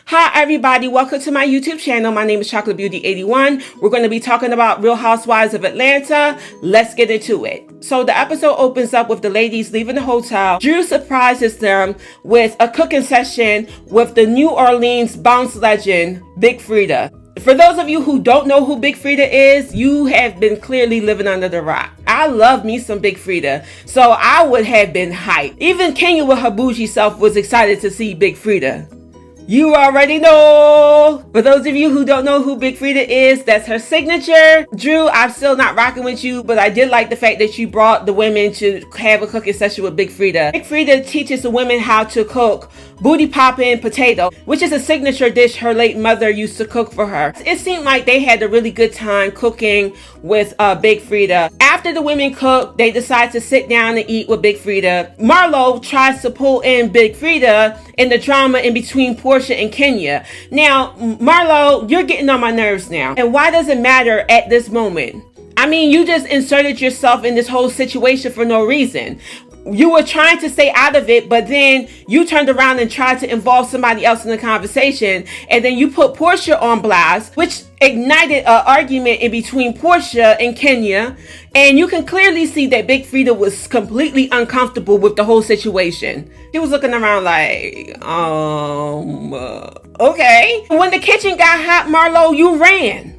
Hi everybody, welcome to my YouTube channel. My name is Chocolate Beauty 81. We're going to be talking about Real Housewives of Atlanta. Let's get into it. So the episode opens up with the ladies leaving the hotel. Drew surprises them with a cooking session with the New Orleans bounce legend, Big Frida. For those of you who don't know who Big Frida is, you have been clearly living under the rock. I love me some Big Frida, so I would have been hyped. Even Kenya with her bougie self was excited to see Big Frida. You already know. For those of you who don't know who Big Frida is, that's her signature. Drew, I'm still not rocking with you, but I did like the fact that you brought the women to have a cooking session with Big Frida. Big Frida teaches the women how to cook booty poppin' potato, which is a signature dish her late mother used to cook for her. It seemed like they had a really good time cooking with Big Frida. After the women cook, they decide to sit down and eat with Big Frida. Marlo tries to pull in Big Frida in the drama in between Portia and Kenya. Now, Marlo, you're getting on my nerves now. And why does it matter at this moment? I mean, you just inserted yourself in this whole situation for no reason. You were trying to stay out of it, but then you turned around and tried to involve somebody else in the conversation. And then you put Portia on blast, which ignited an argument in between Portia and Kenya. And you can clearly see that Big Frida was completely uncomfortable with the whole situation. She was looking around like, okay. When the kitchen got hot, Marlo, you ran.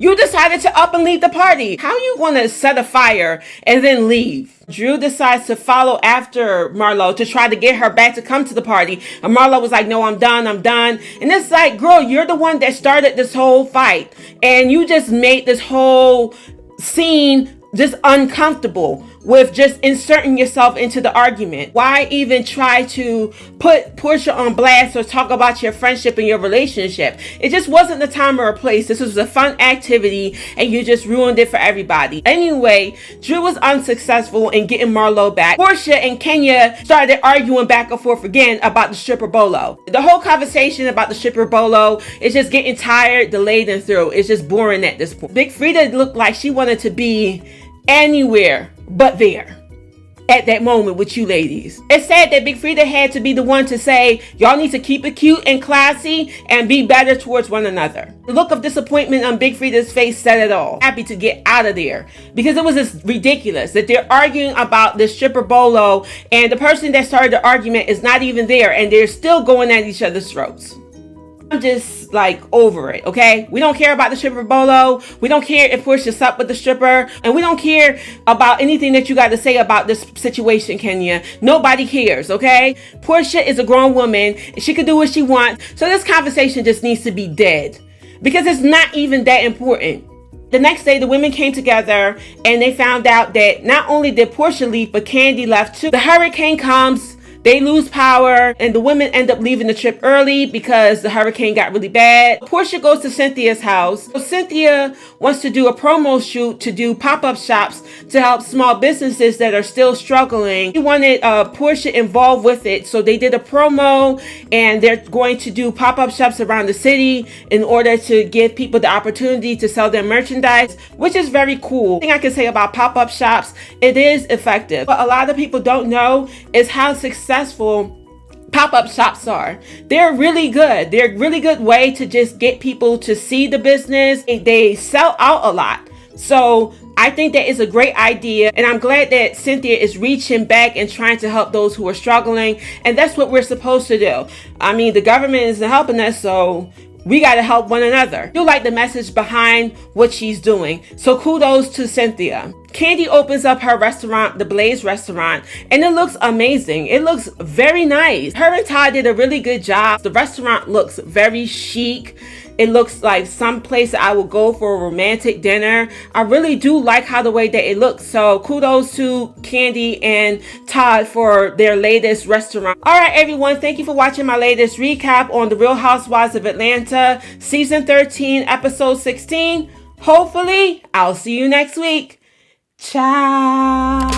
You decided to up and leave the party. How are you going to set a fire and then leave? Drew decides to follow after Marlo to try to get her back to come to the party. And Marlo was like, no, I'm done. And it's like, girl, you're the one that started this whole fight. And you just made this whole scene just uncomfortable with just inserting yourself into the argument. Why even try to put Portia on blast or talk about your friendship and your relationship? It just wasn't the time or a place. This was a fun activity and you just ruined it for everybody. Anyway, Drew was unsuccessful in getting Marlo back. Portia and Kenya started arguing back and forth again about the stripper bolo. The whole conversation about the stripper bolo is just getting tired, delayed, and through. It's just boring at this point. Big Frida looked like she wanted to be anywhere but there at that moment with you ladies. It's sad that Big Frida had to be the one to say, y'all need to keep it cute and classy and be better towards one another. The look of disappointment on Big Frida's face said it all. Happy to get out of there because it was just ridiculous that they're arguing about the stripper bolo and the person that started the argument is not even there and they're still going at each other's throats. I'm just like over it, okay? We don't care about the stripper bolo. We don't care if Portia slept with the stripper. And we don't care about anything that you got to say about this situation, Kenya. Nobody cares, okay? Portia is a grown woman. She can do what she wants. So this conversation just needs to be dead because it's not even that important. The next day, the women came together and they found out that not only did Portia leave, but Candy left too. The hurricane comes. They lose power and the women end up leaving the trip early because the hurricane got really bad. Portia goes to Cynthia's house. So Cynthia wants to do a promo shoot to do pop-up shops to help small businesses that are still struggling. She wanted Portia involved with it. So they did a promo and they're going to do pop-up shops around the city in order to give people the opportunity to sell their merchandise, which is very cool. The thing I can say about pop-up shops, it is effective. But a lot of people don't know is how successful pop-up shops are. They're really good. They're a really good way to just get people to see the business. They sell out a lot. So I think that is a great idea. And I'm glad that Cynthia is reaching back and trying to help those who are struggling. And that's what we're supposed to do. I mean, the government isn't helping us, so we got to help one another. You like the message behind what she's doing. So kudos to Cynthia. Candy opens up her restaurant, the Blaze restaurant, and it looks amazing. It looks very nice. Her and Todd did a really good job. The restaurant looks very chic. It looks like some place I will go for a romantic dinner. I really do like how the way that it looks. So kudos to Candy and Todd for their latest restaurant. All right, everyone. Thank you for watching my latest recap on The Real Housewives of Atlanta, Season 13, Episode 16. Hopefully, I'll see you next week. Ciao.